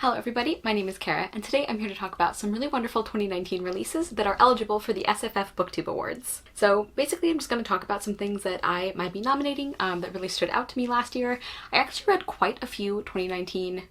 Hello everybody, my name is Kara, and today I'm here to talk about some really wonderful 2019 releases that are eligible for the SFF BookTube Awards. So basically I'm just going to talk about some things that I might be nominating that really stood out to me last year. I actually read quite a few 2019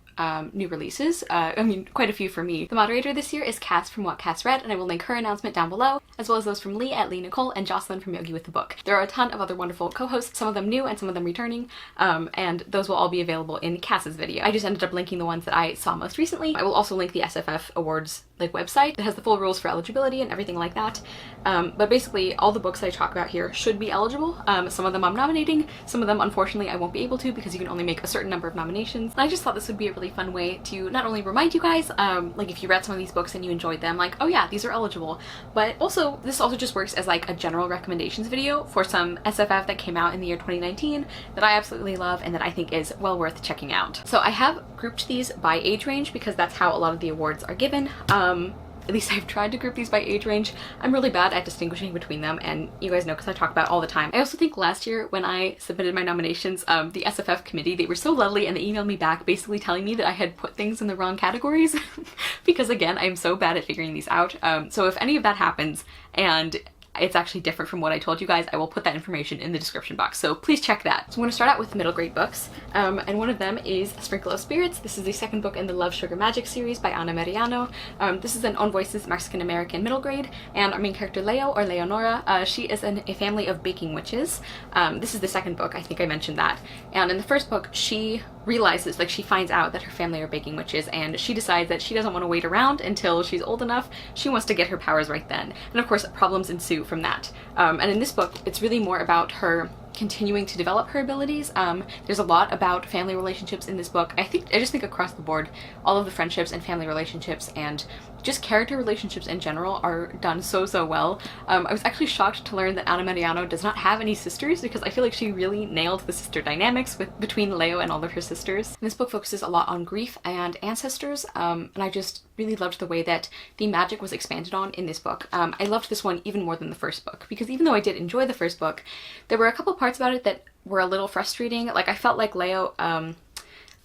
new releases. Quite a few for me. The moderator this year is Cass from What Cass Read, and I will link her announcement down below, as well as those from Lee at Lee Nicole and Jocelyn from Yogi with the Book. There are a ton of other wonderful co-hosts, some of them new and some of them returning, and those will all be available in Cass's video. I just ended up linking the ones that I saw most recently. I will also link the SFF Awards website that has the full rules for eligibility and everything like that. But basically all the books that I talk about here should be eligible. Some of them I'm nominating, some of them unfortunately I won't be able to because you can only make a certain number of nominations. And I just thought this would be a really fun way to not only remind you guys, like if you read some of these books and you enjoyed them, like, oh yeah, these are eligible, but also this also just works as like a general recommendations video for some SFF that came out in the year 2019 that I absolutely love and that I think is well worth checking out. So I have grouped these by age range because that's how a lot of the awards are given. At least I've tried to group these by age range. I'm really bad at distinguishing between them, and you guys know because I talk about it all the time. I also think last year when I submitted my nominations, the SFF committee, they were so lovely and they emailed me back basically telling me that I had put things in the wrong categories because again, I'm so bad at figuring these out. So if any of that happens and it's actually different from what I told you guys, I will put that information in the description box, so please check that. So I'm going to start out with middle grade books, and one of them is A Sprinkle of Spirits. This is the second book in the Love Sugar Magic series by Ana Mariano. This is an Own Voices Mexican-American middle grade, and our main character Leo, or Leonora, she is in a family of baking witches. This is the second book, I think I mentioned that, and in the first book she realizes, like she finds out that her family are baking witches, and she decides that she doesn't want to wait around until she's old enough. She wants to get her powers right then, and of course problems ensue from that. And in this book it's really more about her continuing to develop her abilities. There's a lot about family relationships in this book. I just think across the board all of the friendships and family relationships and just character relationships in general are done so well. I was actually shocked to learn that Ana Mariano does not have any sisters because I feel like she really nailed the sister dynamics between Leo and all of her sisters. And this book focuses a lot on grief and ancestors, and I just really loved the way that the magic was expanded on in this book. I loved this one even more than the first book because even though I did enjoy the first book, there were a couple parts about it that were a little frustrating. Like I felt like Leo,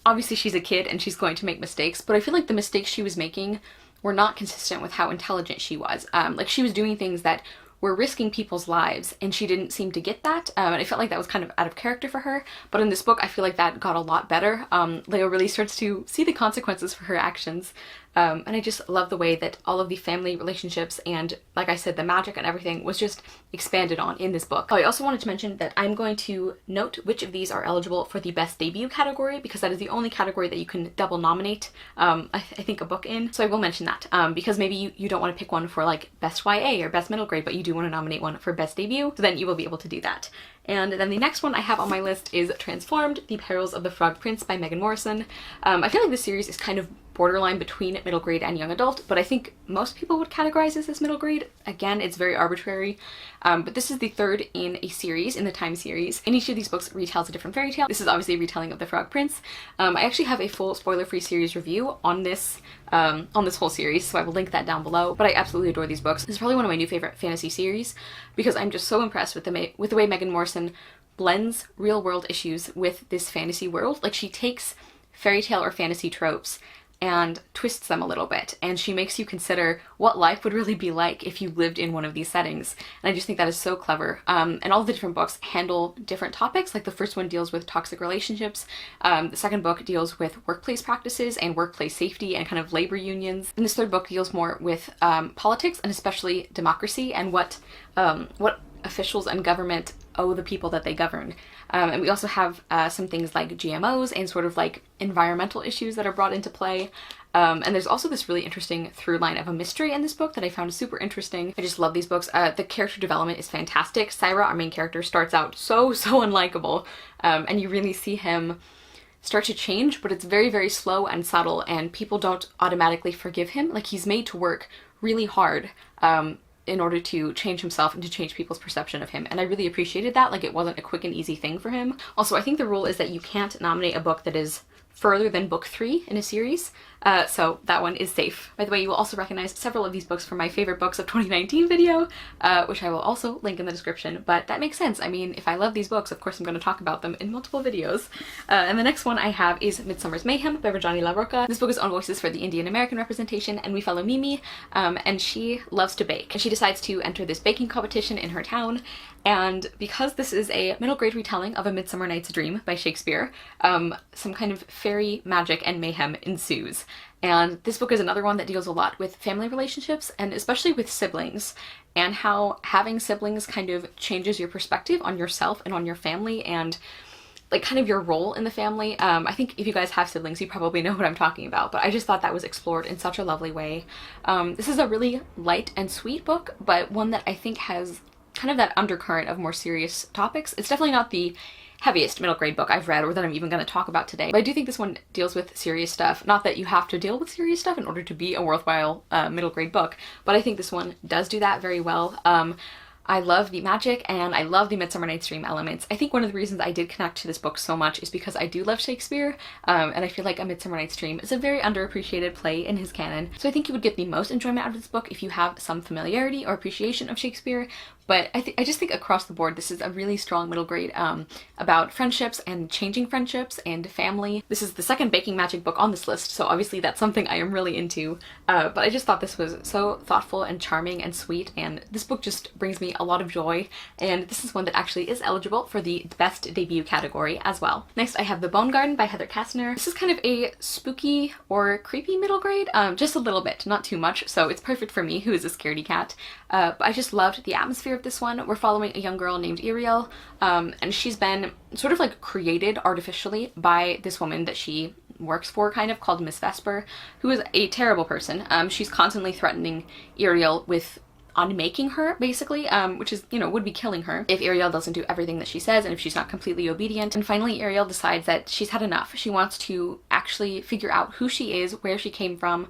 obviously she's a kid and she's going to make mistakes, but I feel like the mistakes she was making were not consistent with how intelligent she was. Like she was doing things that were risking people's lives and she didn't seem to get that, and I felt like that was kind of out of character for her. But in this book I feel like that got a lot better. Leo really starts to see the consequences for her actions, and I just love the way that all of the family relationships and, like I said, the magic and everything was just expanded on in this book. Oh, I also wanted to mention that I'm going to note which of these are eligible for the best debut category because that is the only category that you can double nominate I think a book in. So I will mention that because maybe you don't want to pick one for like best YA or best middle grade, but you do want to nominate one for best debut, so then you will be able to do that. And then the next one I have on my list is Transformed: The Perils of the Frog Prince by Megan Morrison. I feel like this series is kind of borderline between middle grade and young adult, but I think most people would categorize this as middle grade. Again, it's very arbitrary, but this is the third in a series, in the Time series, and each of these books retells a different fairy tale. This is obviously a retelling of The Frog Prince. I actually have a full spoiler-free series review on this whole series, so I will link that down below, but I absolutely adore these books. This is probably one of my new favorite fantasy series because I'm just so impressed with the way Megan Morrison blends real-world issues with this fantasy world. Like she takes fairy tale or fantasy tropes and twists them a little bit, and she makes you consider what life would really be like if you lived in one of these settings, and I just think that is so clever. And all of the different books handle different topics. Like the first one deals with toxic relationships, the second book deals with workplace practices and workplace safety and kind of labor unions, and this third book deals more with politics and especially democracy and what officials and government owe the people that they govern. And we also have some things like GMOs and sort of like environmental issues that are brought into play. And there's also this really interesting through line of a mystery in this book that I found super interesting. I just love these books. The character development is fantastic. Syra, our main character, starts out so unlikable, and you really see him start to change, but it's very slow and subtle, and people don't automatically forgive him. Like he's made to work really hard in order to change himself and to change people's perception of him, and I really appreciated that. Like it wasn't a quick and easy thing for him. Also, I think the rule is that you can't nominate a book that is further than book 3 in a series. So that one is safe. By the way, you will also recognize several of these books from my favorite books of 2019 video, which I will also link in the description, but that makes sense. I mean, if I love these books, of course I'm going to talk about them in multiple videos. And the next one I have is Midsummer's Mayhem by Rajani LaRocca. This book is on voices for the Indian American representation, and we follow Mimi, and she loves to bake. And she decides to enter this baking competition in her town, and because this is a middle grade retelling of A Midsummer Night's Dream by Shakespeare, some kind of fairy magic and mayhem ensues. And this book is another one that deals a lot with family relationships, and especially with siblings, and how having siblings kind of changes your perspective on yourself and on your family, and like kind of your role in the family. I think if you guys have siblings, you probably know what I'm talking about, but I just thought that was explored in such a lovely way. This is a really light and sweet book, but one that I think has kind of that undercurrent of more serious topics. It's definitely not the heaviest middle grade book I've read or that I'm even going to talk about today, but I do think this one deals with serious stuff. Not that you have to deal with serious stuff in order to be a worthwhile middle grade book, but I think this one does do that very well. I love the magic and I love the Midsummer Night's Dream elements. I think one of the reasons I did connect to this book so much is because I do love Shakespeare, and I feel like A Midsummer Night's Dream is a very underappreciated play in his canon. So I think you would get the most enjoyment out of this book if you have some familiarity or appreciation of Shakespeare. But I just think across the board, this is a really strong middle grade about friendships and changing friendships and family. This is the second baking magic book on this list, so obviously that's something I am really into. But I just thought this was so thoughtful and charming and sweet, and this book just brings me a lot of joy. And this is one that actually is eligible for the best debut category as well. Next, I have The Bone Garden by Heather Kastner. This is kind of a spooky or creepy middle grade, just a little bit, not too much, so it's perfect for me, who is a scaredy cat. But I just loved the atmosphere of this one. We're following a young girl named Ariel, and she's been sort of like created artificially by this woman that she works for, kind of, called Miss Vesper, who is a terrible person. She's constantly threatening Ariel with unmaking her, basically, which is, you know, would be killing her if Ariel doesn't do everything that she says and if she's not completely obedient. And finally, Ariel decides that she's had enough. She wants to actually figure out who she is, where she came from.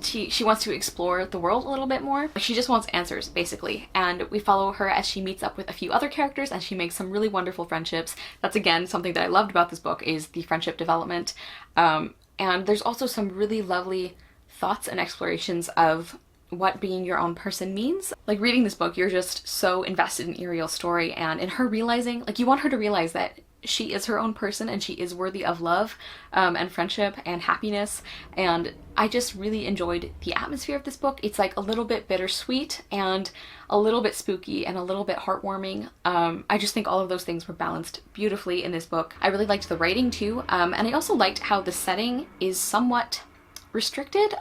She wants to explore the world a little bit more. She just wants answers, basically. And we follow her as she meets up with a few other characters and she makes some really wonderful friendships. That's, again, something that I loved about this book, is the friendship development. And there's also some really lovely thoughts and explorations of what being your own person means. Like, reading this book, you're just so invested in Ariel's story and in her realizing, like, you want her to realize that she is her own person and she is worthy of love and friendship and happiness. And I just really enjoyed the atmosphere of this book. It's like a little bit bittersweet and a little bit spooky and a little bit heartwarming. I just think all of those things were balanced beautifully in this book. I really liked the writing too, and I also liked how the setting is somewhat restricted.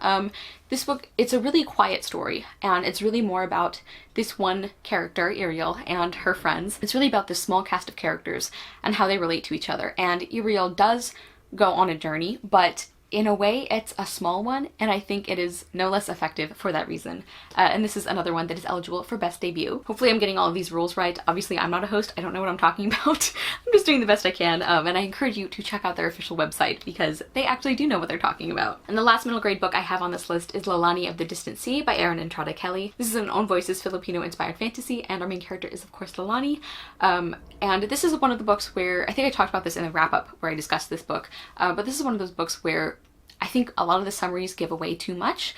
This book, it's a really quiet story, and it's really more about this one character, Ariel, and her friends. It's really about this small cast of characters and how they relate to each other. And Ariel does go on a journey, but in a way, it's a small one, and I think it is no less effective for that reason. And this is another one that is eligible for Best Debut. Hopefully I'm getting all of these rules right. Obviously, I'm not a host. I don't know what I'm talking about. I'm just doing the best I can, and I encourage you to check out their official website because they actually do know what they're talking about. And the last middle grade book I have on this list is Lalani of the Distant Sea by Erin and Entrada Kelly. This is an own voices Filipino-inspired fantasy, and our main character is, of course, Lalani. And this is one of the books where, I think I talked about this in the wrap-up where I discussed this book, but this is one of those books where I think a lot of the summaries give away too much.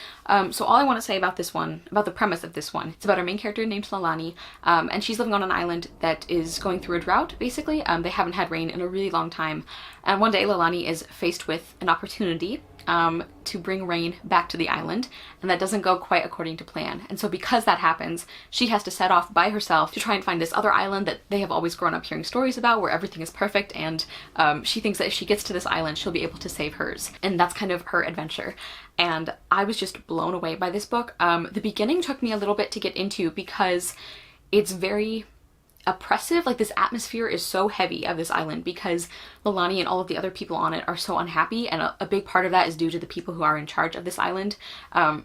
So all I want to say about this one, about the premise of this one, it's about our main character named Lalani, and she's living on an island that is going through a drought, basically. They haven't had rain in a really long time. And one day Lalani is faced with an opportunity to bring rain back to the island, and that doesn't go quite according to plan. And so because that happens, she has to set off by herself to try and find this other island that they have always grown up hearing stories about, where everything is perfect, and she thinks that if she gets to this island, she'll be able to save hers. And that's kind of her adventure. And I was just blown away by this book. The beginning took me a little bit to get into because it's very oppressive. Like, this atmosphere is so heavy of this island because Lalani and all of the other people on it are so unhappy, and a big part of that is due to the people who are in charge of this island.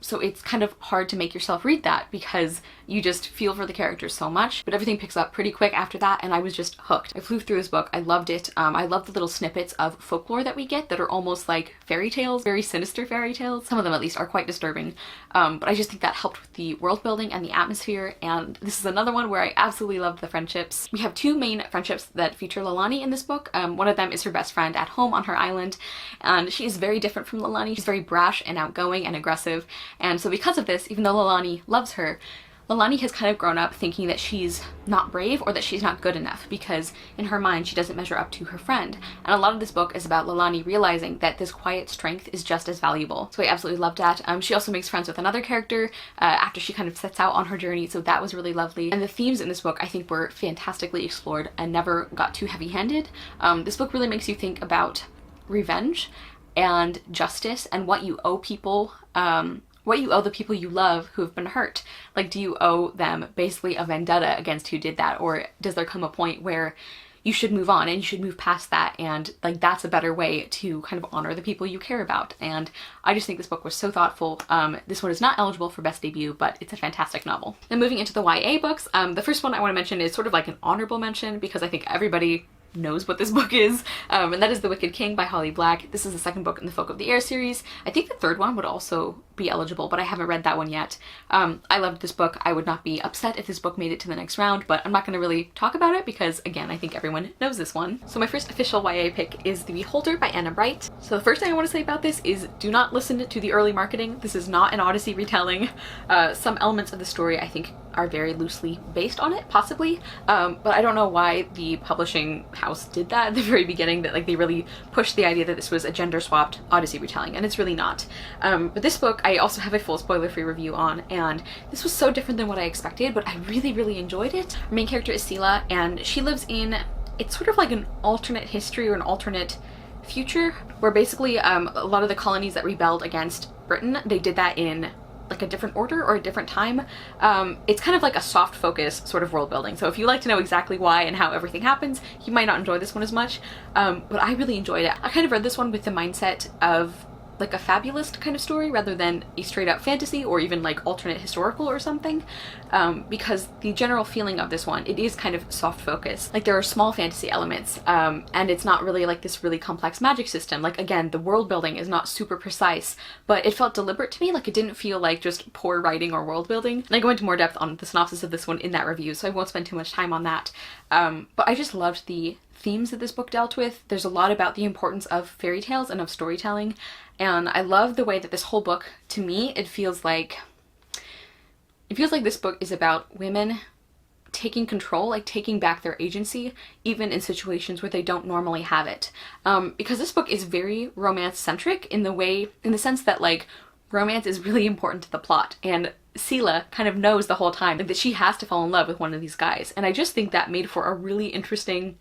So it's kind of hard to make yourself read that because you just feel for the characters so much, but everything picks up pretty quick after that, and I was just hooked. I flew through this book. I loved it. I love the little snippets of folklore that we get that are almost like fairy tales, very sinister fairy tales. Some of them at least are quite disturbing, but I just think that helped with the world building and the atmosphere. And this is another one where I absolutely loved the friendship friendships. We have two main friendships that feature Lalani in this book. One of them is her best friend at home on her island, and she is very different from Lalani. She's very brash and outgoing and aggressive, and so because of this, even though Lalani loves her, Lalani has kind of grown up thinking that she's not brave or that she's not good enough because in her mind she doesn't measure up to her friend. And a lot of this book is about Lalani realizing that this quiet strength is just as valuable. So I absolutely loved that. She also makes friends with another character after she kind of sets out on her journey, so that was really lovely. And the themes in this book I think were fantastically explored and never got too heavy-handed. This book really makes you think about revenge and justice and what you owe people, what you owe the people you love who have been hurt. Like, do you owe them basically a vendetta against who did that, or does there come a point where you should move on and you should move past that, and like that's a better way to kind of honor the people you care about? And I just think this book was so thoughtful. This one is not eligible for best debut, but it's a fantastic novel. Then moving into the YA books, the first one I want to mention is sort of like an honorable mention because I think everybody knows what this book is, and that is The Wicked King by Holly Black. This is the second book in the Folk of the Air series. I think the third one would also be eligible, but I haven't read that one yet. I loved this book. I would not be upset if this book made it to the next round, but I'm not going to really talk about it because, again, I think everyone knows this one. So my first official YA pick is The Beholder by Anna Bright. So the first thing I want to say about this is do not listen to the early marketing. This is not an Odyssey retelling. Some elements of the story I think are very loosely based on it, possibly, but I don't know why the publishing house did that at the very beginning, that like they really pushed the idea that this was a gender swapped Odyssey retelling, and it's really not. But this book I also have a full spoiler-free review on, and this was so different than what I expected, but I really enjoyed it. Our main character is Sela, and she lives in, it's sort of like an alternate history or an alternate future, where basically a lot of the colonies that rebelled against Britain, they did that in like a different order or a different time. It's kind of like a soft focus sort of world building. So if you like to know exactly why and how everything happens, you might not enjoy this one as much. But I really enjoyed it. I kind of read this one with the mindset of like a fabulist kind of story rather than a straight up fantasy or even like alternate historical or something, because the general feeling of this one, it is kind of soft focus. Like there are small fantasy elements, and it's not really like this really complex magic system. Like again, the world building is not super precise, but it felt deliberate to me. Like it didn't feel like just poor writing or world building. And I go into more depth on the synopsis of this one in that review, so I won't spend too much time on that. But I just loved the themes that this book dealt with. There's a lot about the importance of fairy tales and of storytelling, and I love the way that this whole book, to me, it feels like this book is about women taking control, like taking back their agency, even in situations where they don't normally have it. Because this book is very romance-centric in the sense that like romance is really important to the plot, and Sela kind of knows the whole time like, that she has to fall in love with one of these guys, and I just think that made for a really interesting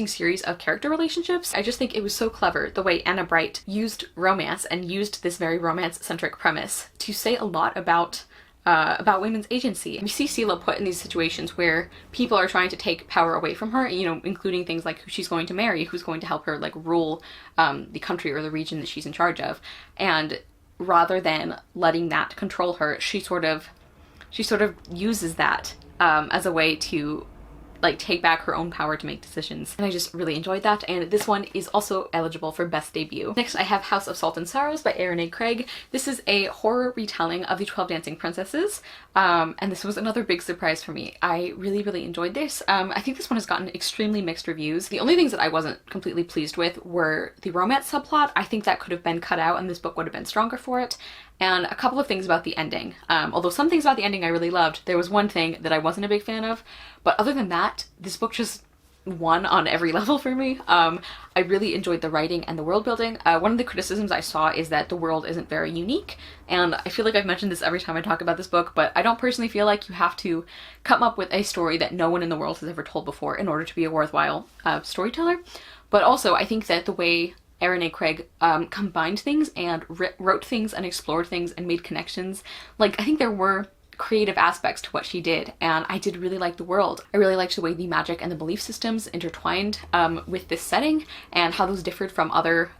series of character relationships. I just think it was so clever the way Anna Bright used romance and used this very romance-centric premise to say a lot about women's agency. We see Sela put in these situations where people are trying to take power away from her, you know, including things like who she's going to marry, who's going to help her like rule the country or the region that she's in charge of. And rather than letting that control her, she sort of uses that as a way to like take back her own power to make decisions. And I just really enjoyed that, and this one is also eligible for best debut. Next I have House of Salt and Sorrows by Erin A. Craig. This is a horror retelling of the 12 Dancing Princesses, and this was another big surprise for me. I really enjoyed this. I think this one has gotten extremely mixed reviews. The only things that I wasn't completely pleased with were the romance subplot. I think that could have been cut out and this book would have been stronger for it. And a couple of things about the ending. Although some things about the ending I really loved, there was one thing that I wasn't a big fan of. But other than that, this book just won on every level for me. I really enjoyed the writing and the world building. One of the criticisms I saw is that the world isn't very unique. And I feel like I've mentioned this every time I talk about this book, but I don't personally feel like you have to come up with a story that no one in the world has ever told before in order to be a worthwhile storyteller. But also, I think that the way Erin A. Craig combined things and wrote things and explored things and made connections. Like, I think there were creative aspects to what she did, and I did really like the world. I really liked the way the magic and the belief systems intertwined with this setting and how those differed from other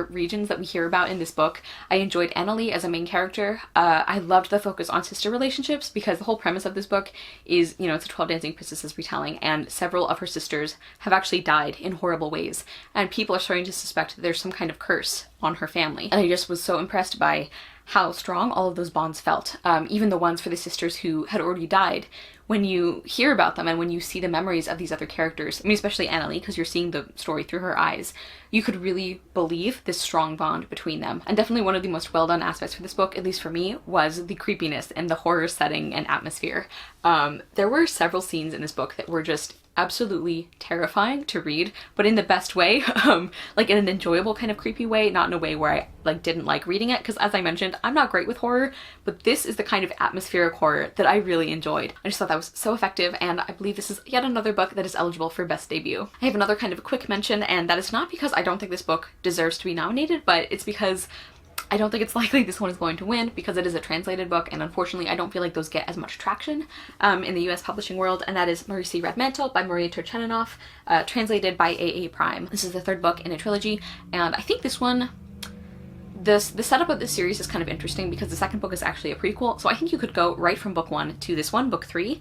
regions that we hear about in this book. I enjoyed Annalie as a main character. I loved the focus on sister relationships because the whole premise of this book is, you know, it's a 12 Dancing Princesses retelling, and several of her sisters have actually died in horrible ways, and people are starting to suspect that there's some kind of curse on her family. And I just was so impressed by how strong all of those bonds felt. Even the ones for the sisters who had already died. When you hear about them and when you see the memories of these other characters, I mean, especially Annalie, because you're seeing the story through her eyes, you could really believe this strong bond between them. And definitely one of the most well-done aspects for this book, at least for me, was the creepiness and the horror setting and atmosphere. There were several scenes in this book that were just absolutely terrifying to read, but in the best way, like in an enjoyable kind of creepy way, not in a way where I like didn't like reading it, because as I mentioned, I'm not great with horror, but this is the kind of atmospheric horror that I really enjoyed. I just thought that was so effective, and I believe this is yet another book that is eligible for Best Debut. I have another kind of a quick mention, and that is not because I don't think this book deserves to be nominated, but it's because I don't think it's likely this one is going to win because it is a translated book, and unfortunately I don't feel like those get as much traction in the US publishing world, and that is Marisi Red Mantle by Maria Turcheninoff, translated by AA Prime. This is the third book in a trilogy, and I think this one, the setup of this series is kind of interesting because the second book is actually a prequel, so I think you could go right from book 1 to this one, book 3.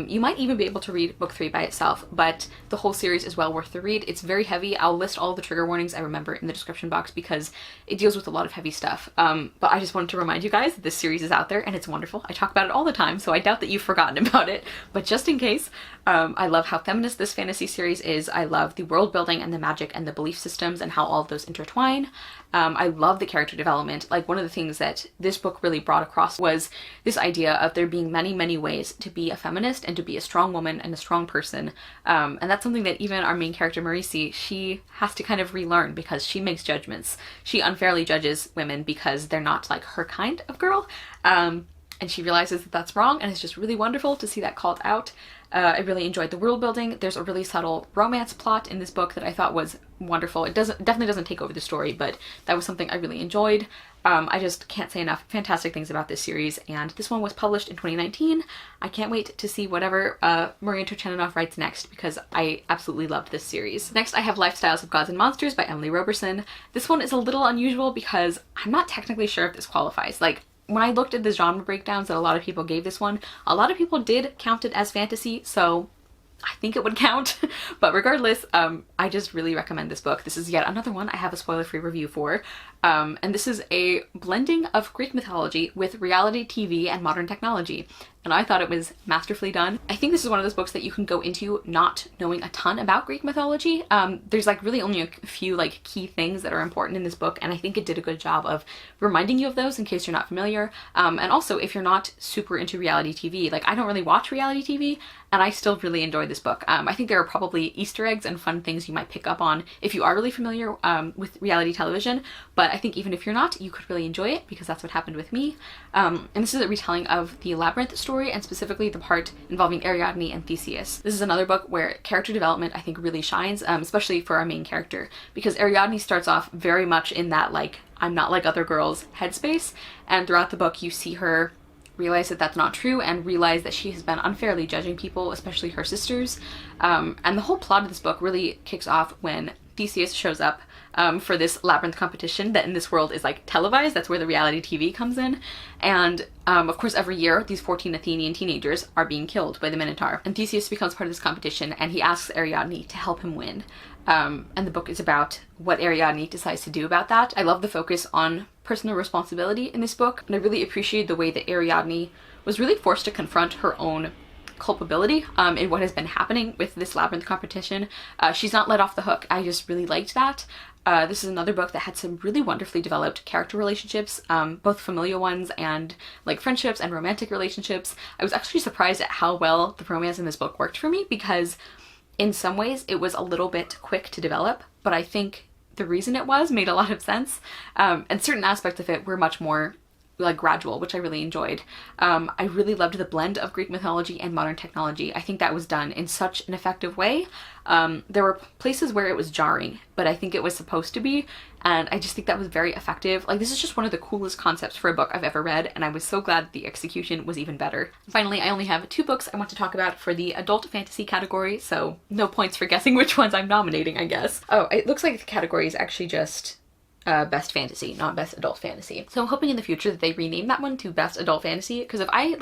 You might even be able to read book 3 by itself, but the whole series is well worth the read. It's very heavy. I'll list all the trigger warnings I remember in the description box because it deals with a lot of heavy stuff. But I just wanted to remind you guys that this series is out there and it's wonderful. I talk about it all the time, so I doubt that you've forgotten about it, but just in case, I love how feminist this fantasy series is. I love the world building and the magic and the belief systems and how all of those intertwine. I love the character development. Like, one of the things that this book really brought across was this idea of there being many, many ways to be a feminist and to be a strong woman and a strong person. And that's something that even our main character, Marisi, she has to kind of relearn because she makes judgments. She unfairly judges women because they're not like her kind of girl. And she realizes that that's wrong, and it's just really wonderful to see that called out. I really enjoyed the world building. There's a really subtle romance plot in this book that I thought was wonderful. It definitely doesn't take over the story, but that was something I really enjoyed. I just can't say enough fantastic things about this series, and this one was published in 2019. I can't wait to see whatever Maria Turcheninoff writes next because I absolutely loved this series. Next, I have Lifestyles of Gods and Monsters by Emily Roberson. This one is a little unusual because I'm not technically sure if this qualifies. Like, when I looked at the genre breakdowns that a lot of people gave this one, a lot of people did count it as fantasy, so I think it would count. But regardless, I just really recommend this book. This is yet another one I have a spoiler-free review for. And this is a blending of Greek mythology with reality TV and modern technology. And I thought it was masterfully done. I think this is one of those books that you can go into not knowing a ton about Greek mythology. There's like really only a few like key things that are important in this book, and I think it did a good job of reminding you of those in case you're not familiar. And also, if you're not super into reality TV, like I don't really watch reality TV, and I still really enjoyed this book. I think there are probably Easter eggs and fun things you might pick up on if you are really familiar with reality television, but I think even if you're not, you could really enjoy it because that's what happened with me. And this is a retelling of the Labyrinth story, and specifically the part involving Ariadne and Theseus. This is another book where character development I think really shines, especially for our main character, because Ariadne starts off very much in that like, I'm not like other girls headspace, and throughout the book you see her realize that that's not true and realize that she has been unfairly judging people, especially her sisters. And the whole plot of this book really kicks off when Theseus shows up for this labyrinth competition that in this world is like televised. That's where the reality TV comes in. And of course every year these 14 Athenian teenagers are being killed by the Minotaur, and Theseus becomes part of this competition and he asks Ariadne to help him win. And the book is about what Ariadne decides to do about that. I love the focus on personal responsibility in this book, and I really appreciate the way that Ariadne was really forced to confront her own culpability in what has been happening with this labyrinth competition. She's not let off the hook. I just really liked that. This is another book that had some really wonderfully developed character relationships, both familial ones and like friendships and romantic relationships. I was actually surprised at how well the romance in this book worked for me because in some ways it was a little bit quick to develop, but I think the reason it was made a lot of sense, and certain aspects of it were much more like gradual, which I really enjoyed. I really loved the blend of Greek mythology and modern technology. I think that was done in such an effective way. There were places where it was jarring, but I think it was supposed to be, and I just think that was very effective. Like, this is just one of the coolest concepts for a book I've ever read, and I was so glad the execution was even better. Finally, I only have 2 books I want to talk about for the adult fantasy category, so no points for guessing which ones I'm nominating, I guess. Oh, it looks like the category is actually just Best Fantasy, not Best Adult Fantasy. So I'm hoping in the future that they rename that one to Best Adult Fantasy, because if I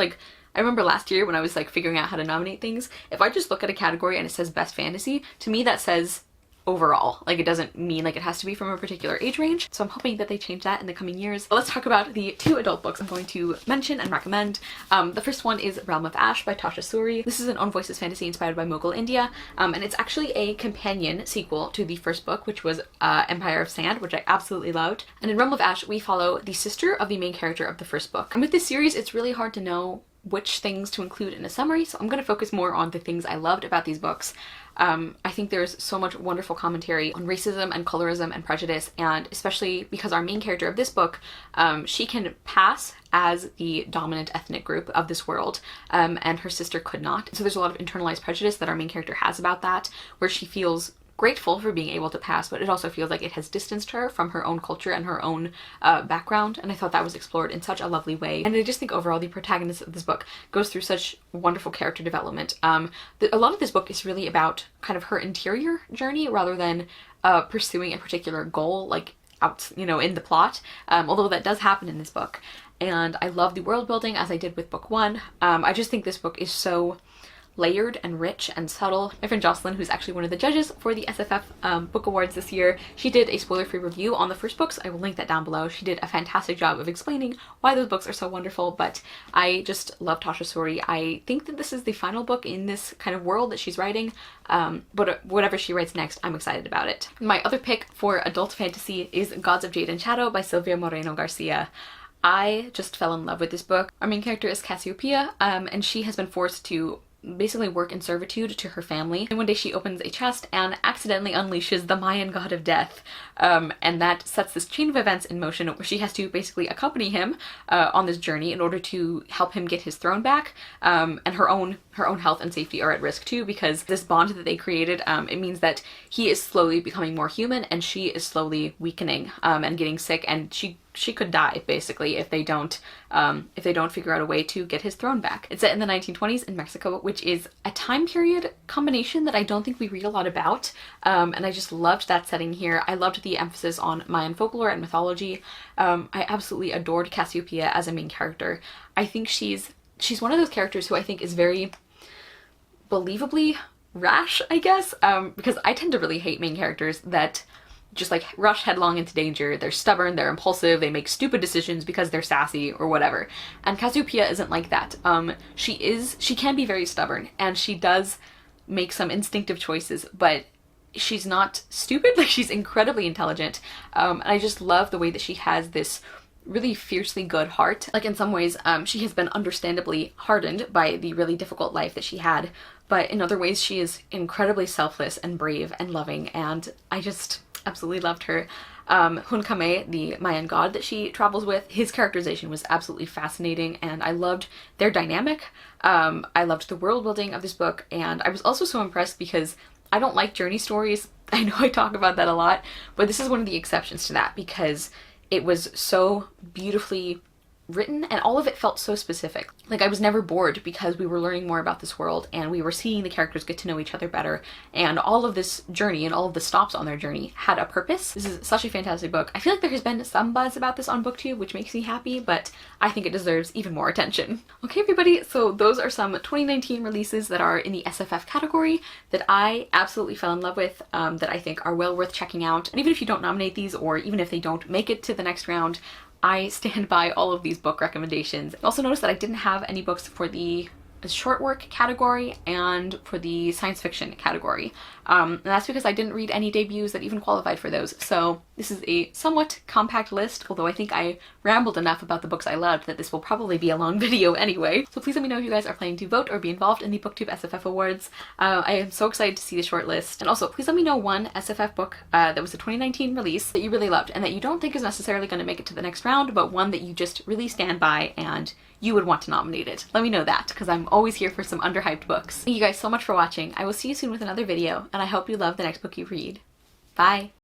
remember last year when I was like figuring out how to nominate things, if I just look at a category and it says Best Fantasy, to me that says overall. Like, it doesn't mean like it has to be from a particular age range. So I'm hoping that they change that in the coming years. But let's talk about the 2 adult books I'm going to mention and recommend. The first one is Realm of Ash by Tasha Suri. This is an own voices fantasy inspired by Mughal India, and it's actually a companion sequel to the first book, which was Empire of Sand, which I absolutely loved. And in Realm of Ash, we follow the sister of the main character of the first book. And with this series, it's really hard to know which things to include in a summary, so I'm going to focus more on the things I loved about these books. I think there's so much wonderful commentary on racism and colorism and prejudice, and especially because our main character of this book, she can pass as the dominant ethnic group of this world, and her sister could not. So there's a lot of internalized prejudice that our main character has about that, where she feels grateful for being able to pass, but it also feels like it has distanced her from her own culture and her own background, and I thought that was explored in such a lovely way. And I just think overall the protagonist of this book goes through such wonderful character development. A lot of this book is really about kind of her interior journey rather than pursuing a particular goal, like out, you know, in the plot, although that does happen in this book. And I love the world building, as I did with book 1. I just think this book is so layered and rich and subtle. My friend Jocelyn, who's actually one of the judges for the SFF Book Awards this year, she did a spoiler-free review on the first books. I will link that down below. She did a fantastic job of explaining why those books are so wonderful, but I just love Tasha Suri. I think that this is the final book in this kind of world that she's writing, but whatever she writes next, I'm excited about it. My other pick for adult fantasy is Gods of Jade and Shadow by Silvia Moreno-Garcia. I just fell in love with this book. Our main character is Cassiopeia, and she has been forced to basically work in servitude to her family. And one day she opens a chest and accidentally unleashes the Mayan god of death. And that sets this chain of events in motion where she has to basically accompany him on this journey in order to help him get his throne back. And her own health and safety are at risk too, because this bond that they created, it means that he is slowly becoming more human and she is slowly weakening and getting sick, and she could die basically if they don't figure out a way to get his throne back. It's set in the 1920s in Mexico, which is a time period combination that I don't think we read a lot about, and I just loved that setting here. I loved the emphasis on Mayan folklore and mythology. I absolutely adored Cassiopeia as a main character. I think she's one of those characters who I think is very believably rash, I guess, because I tend to really hate main characters that just like rush headlong into danger. They're stubborn, they're impulsive, they make stupid decisions because they're sassy or whatever. And Cassiopeia isn't like that. She can be very stubborn, and she does make some instinctive choices, but she's not stupid. Like, she's incredibly intelligent. And I just love the way that she has this really fiercely good heart. Like, in some ways, she has been understandably hardened by the really difficult life that she had, but in other ways she is incredibly selfless and brave and loving, and I just absolutely loved her. Hunkame, the Mayan god that she travels with, his characterization was absolutely fascinating, and I loved their dynamic. I loved the world building of this book, and I was also so impressed because I don't like journey stories. I know I talk about that a lot, but this is one of the exceptions to that because it was so beautifully written and all of it felt so specific. Like, I was never bored because we were learning more about this world and we were seeing the characters get to know each other better, and all of this journey and all of the stops on their journey had a purpose. This is such a fantastic book. I feel like there has been some buzz about this on BookTube, which makes me happy, but I think it deserves even more attention. Okay, everybody, so those are some 2019 releases that are in the SFF category that I absolutely fell in love with, that I think are well worth checking out. And even if you don't nominate these, or even if they don't make it to the next round, I stand by all of these book recommendations. Also notice that I didn't have any books for the short work category and for the science fiction category. And that's because I didn't read any debuts that even qualified for those. So this is a somewhat compact list, although I think I rambled enough about the books I loved that this will probably be a long video anyway. So please let me know if you guys are planning to vote or be involved in the BookTube SFF Awards. I am so excited to see the short list. And also, please let me know one SFF book that was a 2019 release that you really loved and that you don't think is necessarily going to make it to the next round, but one that you just really stand by and you would want to nominate it. Let me know that, because I'm always here for some underhyped books. Thank you guys so much for watching. I will see you soon with another video, and I hope you love the next book you read. Bye!